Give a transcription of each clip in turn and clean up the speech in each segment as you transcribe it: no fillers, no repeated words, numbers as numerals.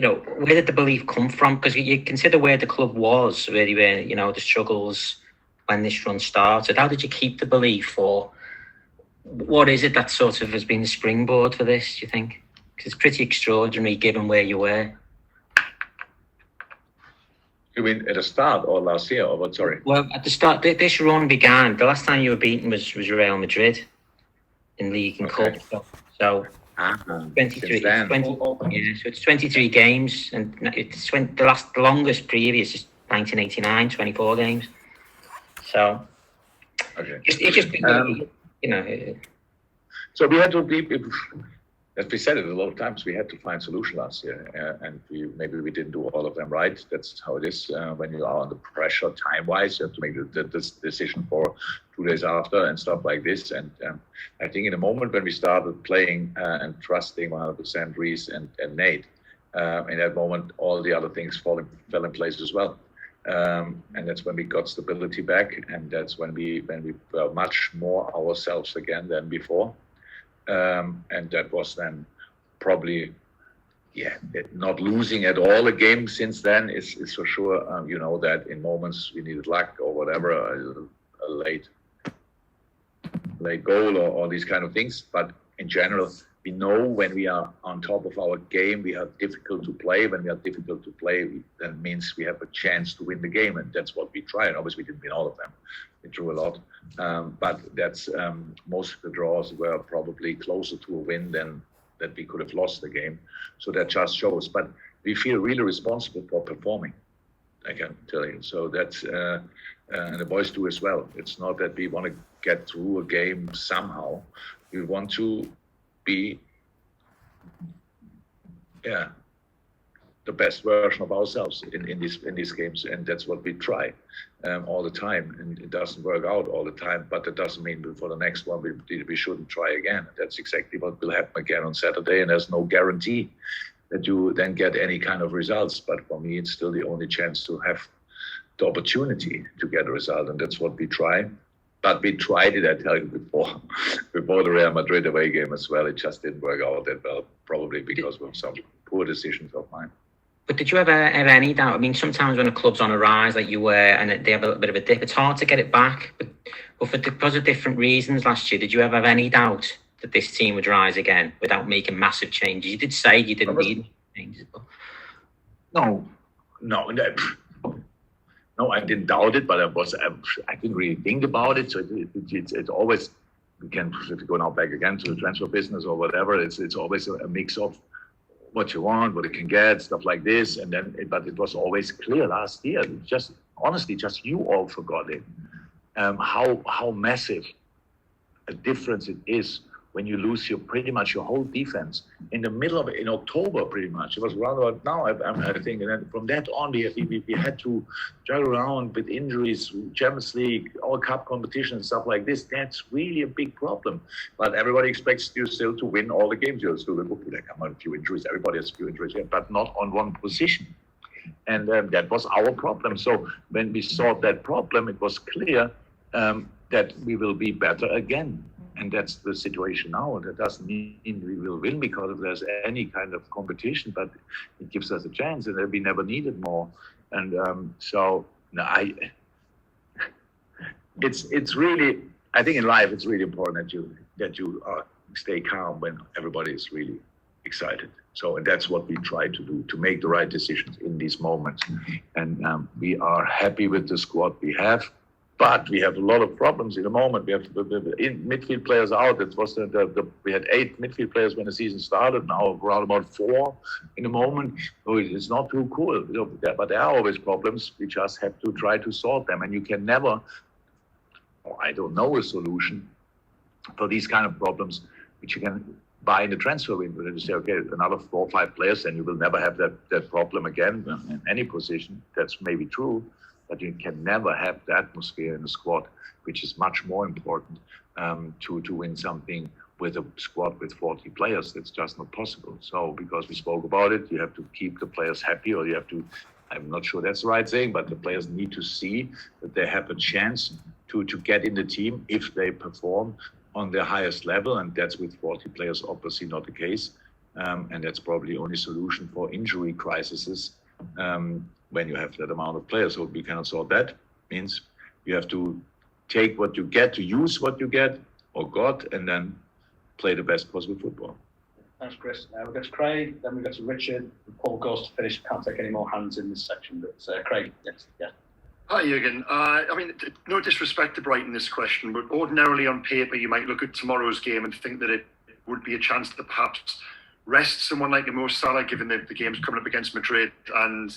where did the belief come from? Because you consider where the club was, really, where, the struggles when this run started. How did you keep the belief, or what is it that sort of has been the springboard for this, do you think? Because it's pretty extraordinary given where you were. You mean at the start or last year or what? Sorry. Well, at the start, this run began. The last time you were beaten was Real Madrid in League and Cup. So 23. So it's 23 games, and it's the longest previous is 1989, 24 games. So So we had to be. As we said it a lot of times, we had to find solution last year, and maybe we didn't do all of them right. That's how it is when you are under pressure time-wise. You have to make the decision for 2 days after and stuff like this. And I think in the moment when we started playing and trusting 100% Reece and Nate, in that moment all the other things fell in place as well. And that's when we got stability back, and that's when we were much more ourselves again than before. And that was then probably, not losing at all a game since then is for sure. That in moments we needed luck or whatever, a late goal or these kind of things. But in general, we know when we are on top of our game, we are difficult to play. When we are difficult to play, that means we have a chance to win the game, and that's what we try. And obviously, we didn't win all of them. We drew a lot, but that's most of the draws were probably closer to a win than that we could have lost the game. So that just shows. But we feel really responsible for performing, I can tell you. So that's and the boys do as well. It's not that we want to get through a game somehow. We want to be the best version of ourselves in these games, and that's what we try all the time. And it doesn't work out all the time, but that doesn't mean for the next one we shouldn't try again. That's exactly what will happen again on Saturday, and there's no guarantee that you then get any kind of results. But for me, it's still the only chance to have the opportunity to get a result, and that's what we try. But we tried it, I tell you, before the Real Madrid away game as well. It just didn't work out that well, probably because of some poor decisions of mine. But did you ever have any doubt? I mean, sometimes when a club's on a rise like you were and they have a little bit of a dip, it's hard to get it back. But because of different reasons last year, did you ever have any doubt that this team would rise again without making massive changes? You did say you didn't need changes. But... No, I didn't doubt it, but I didn't really think about it. So it's always, we can, if we go now back again to the transfer business or whatever, it's always a mix of what you want, what you can get, stuff like this. And then, but it was always clear last year. Just honestly, just you all forgot it. How massive a difference it is when you lose pretty much your whole defense in the middle of it, in October, pretty much. It was around about now, I think. And then from that on, we had to juggle around with injuries, Champions League, all cup competitions, stuff like this. That's really a big problem. But everybody expects you still to win all the games. You'll still come on a few injuries. Everybody has a few injuries, but not on one position. And that was our problem. So when we solved that problem, it was clear that we will be better again. And that's the situation now. That doesn't mean we will win because if there's any kind of competition, but it gives us a chance, and we never needed more. And it's really, I think in life it's really important that you stay calm when everybody is really excited. So, and that's what we try to do, to make the right decisions in these moments. And we are happy with the squad we have. But we have a lot of problems in the moment. We have the midfield players out. It was we had 8 midfield players when the season started. Now around about 4 in the moment. So it's not too cool. But there are always problems. We just have to try to solve them. And you can never, I don't know a solution for these kind of problems, which you can buy in the transfer window. You say, okay, another 4 or 5 players, and you will never have that problem again in any position. That's maybe true. But you can never have the atmosphere in the squad, which is much more important to win something with a squad with 40 players. That's just not possible. So because we spoke about it, you have to keep the players happy, or you have to, I'm not sure that's the right thing, but the players need to see that they have a chance to get in the team if they perform on their highest level. And that's with 40 players obviously not the case. and that's probably the only solution for injury crises when you have that amount of players. So we cannot solve that. Means you have to take what you get, to use what you get or got, and then play the best possible football. Thanks, Chris. We'll go to Craig, then we'll go to Richard, and Paul goes to finish. Can't take any more hands in this section, but Craig, yes, yeah. Hi, Jurgen. I mean, no disrespect to Brighton, this question, but ordinarily on paper, you might look at tomorrow's game and think that it would be a chance to perhaps rest someone like Mo Salah, given the game's coming up against Madrid. And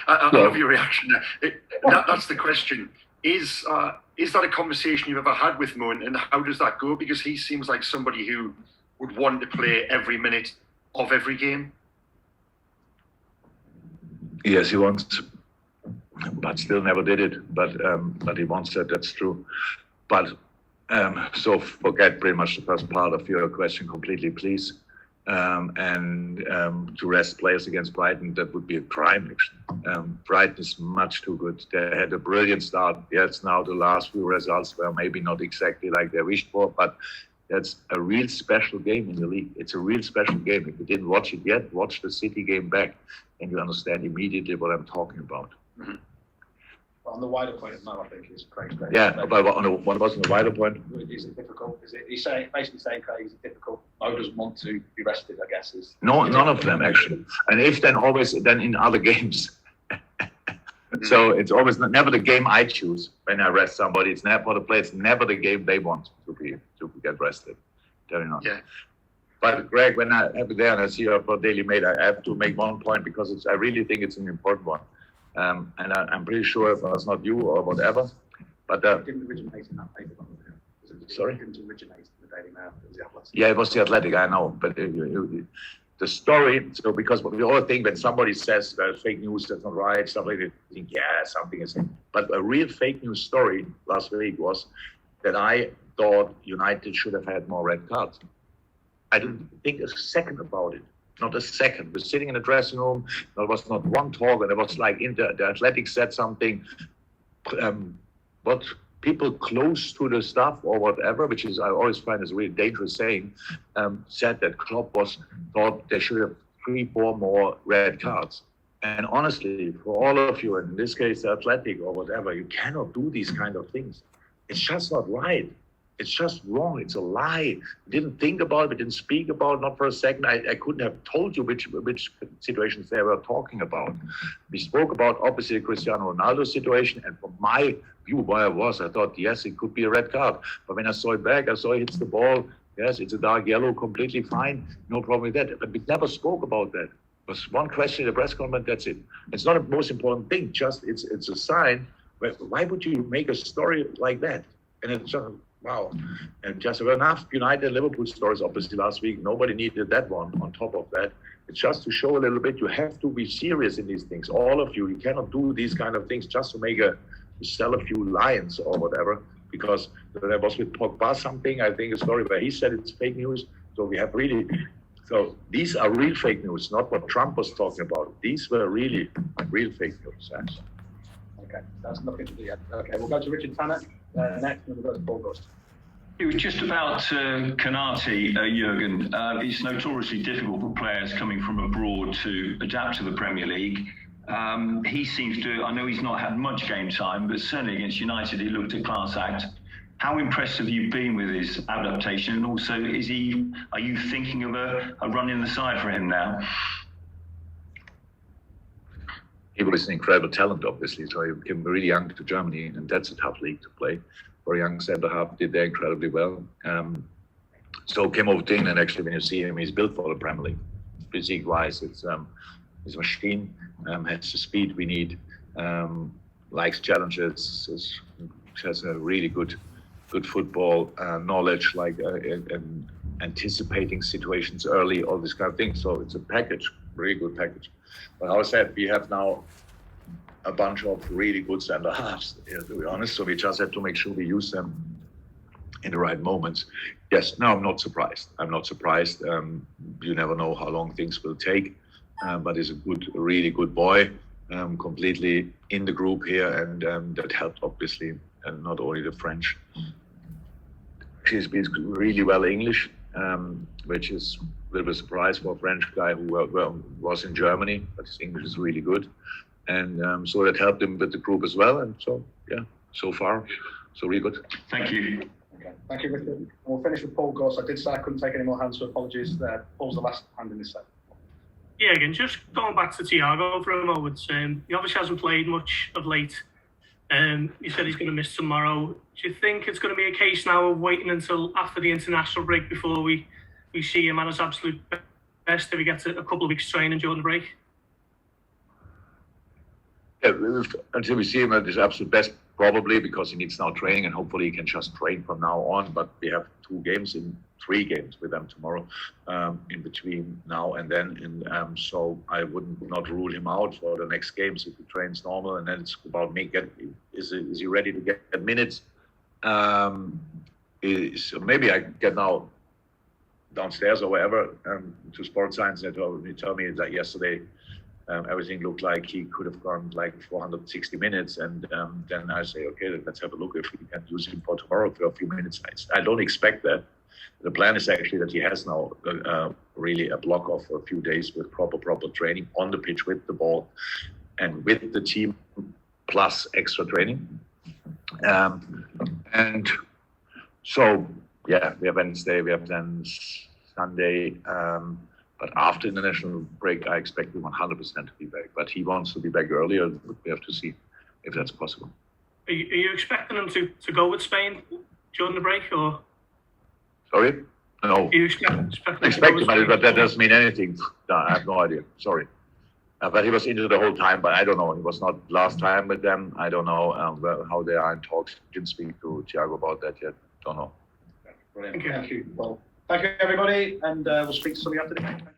I love your reaction there. That's the question. Is that a conversation you've ever had with Mo, and how does that go? Because he seems like somebody who would want to play every minute of every game. Yes, he wants, but still never did it. But he wants that. That's true. But so forget pretty much the first part of your question completely, please. To rest players against Brighton, that would be a crime, actually. Brighton is much too good. They had a brilliant start. Yes, now the last few results were maybe not exactly like they wished for, but that's a real special game in the league. It's a real special game. If you didn't watch it yet, watch the City game back, and you understand immediately what I'm talking about. Mm-hmm. On the wider point of Mo, I think is Craig's great. Yeah, but what was on the wider point? Is it difficult? He's basically saying, Craig, is it difficult? Mo doesn't want to be rested, I guess. No, none of them actually. And if then in other games. So it's always never the game I choose when I rest somebody. It's never the play. It's never the game they want to get rested. Tell you not. Yeah. But Greg, when I have it there and I see you for Daily Mail, I have to make one point because I really think it's an important one. And I'm pretty sure if it's not you or whatever, but it didn't originate in that paper. Sorry? It didn't originate in the Daily Mail. It was the Athletic. Yeah, it was the Athletic. I know, but the story. So because we all think when somebody says fake news, that's not right. Stuff like that, you think something is. But a real fake news story last week was that I thought United should have had more red cards. I didn't think a second about it. Not a second. We're sitting in the dressing room. There was not one talk, and it was like the Athletic said something. What people close to the stuff or whatever, which is I always find is a really dangerous saying, said that Klopp thought they should have 3-4 more red cards. And honestly, for all of you, and in this case, the Athletic or whatever, you cannot do these kind of things. It's just not right. It's just wrong. It's a lie. We didn't think about it. We didn't speak about it, not for a second. I couldn't have told you which situations they were talking about. We spoke about, obviously, the Cristiano Ronaldo situation. And from my view, where I thought, yes, it could be a red card. But when I saw it back, I saw he hits the ball. Yes, it's a dark yellow, completely fine. No problem with that. But we never spoke about that. It was one question in the press conference, that's it. It's not the most important thing. Just it's a sign. Why would you make a story like that? And it's just... Wow. And just enough United Liverpool stories, obviously, last week. Nobody needed that one on top of that. It's just to show a little bit, you have to be serious in these things. All of you cannot do these kind of things just to sell a few lines or whatever. Because there was with Pogba something, I think a story where he said it's fake news. So we have really, so these are real fake news, not what Trump was talking about. These were really real fake news. Okay, that's nothing to do yet. Okay, we'll go to Richard Tanner next, and we'll go to Paul Ghost. It was just about Konate, Jurgen. It's notoriously difficult for players coming from abroad to adapt to the Premier League. He seems to, I know he's not had much game time, but certainly against United he looked a class act. How impressed have you been with his adaptation? And also, are you thinking of a run in the side for him now? He was an incredible talent, obviously. So he came really young to Germany, and that's a tough league to play. For a young centre half, did there incredibly well. So came over to England. Actually, when you see him, he's built for the Premier League. Physique-wise, it's a machine. Has the speed we need. Likes challenges. Has a really good football knowledge, like anticipating situations early, all this kind of thing. So it's a package, really good package. But as I said, we have now a bunch of really good centre halves, to be honest. So we just have to make sure we use them in the right moments. Yes, no, I'm not surprised. You never know how long things will take, but he's a really good boy, completely in the group here, and that helped obviously, and not only the French. He speaks really well English, which is bit of a surprise for a French guy who was in Germany, but his English is really good. And so that helped him with the group as well. And so, yeah, so far, so really good. Thank you. Okay. Thank you, Richard. And we'll finish with Paul Ghost. I did say I couldn't take any more hands, so apologies. Paul's the last hand in this set. Yeah, again, just going back to Thiago for a moment. He obviously hasn't played much of late. He said he's going to miss tomorrow. Do you think it's going to be a case now of waiting until after the international break before we see him at his absolute best if he gets a couple of weeks training during the break? Yeah, until we see him at his absolute best, probably, because he needs now training, and hopefully he can just train from now on. But we have 3 games with them tomorrow, in between now and then. And so I would not rule him out for the next games if he trains normal. And then it's about is he ready to get minutes? So maybe I get now downstairs or wherever to sports science. They tell me that yesterday everything looked like he could have gone like 460 minutes, and then I say, okay, let's have a look if we can use him for tomorrow for a few minutes. I don't expect that. The plan is actually that he has now really a block of a few days with proper training on the pitch with the ball and with the team, plus extra training. And so, yeah, we have Wednesday, we have then Sunday. But after the national break, I expect him 100% to be back. But he wants to be back earlier. We have to see if that's possible. Are you expecting him to go with Spain during the break, or? Sorry? No. Are you expecting him, but that doesn't mean anything. No, I have no idea. Sorry. But he was injured the whole time, but I don't know. He was not last time with them. I don't know how they are in talks. Didn't speak to Thiago about that yet. Don't know. Brilliant. Thank you. Well, thank you, everybody, and we'll speak to somebody after the game.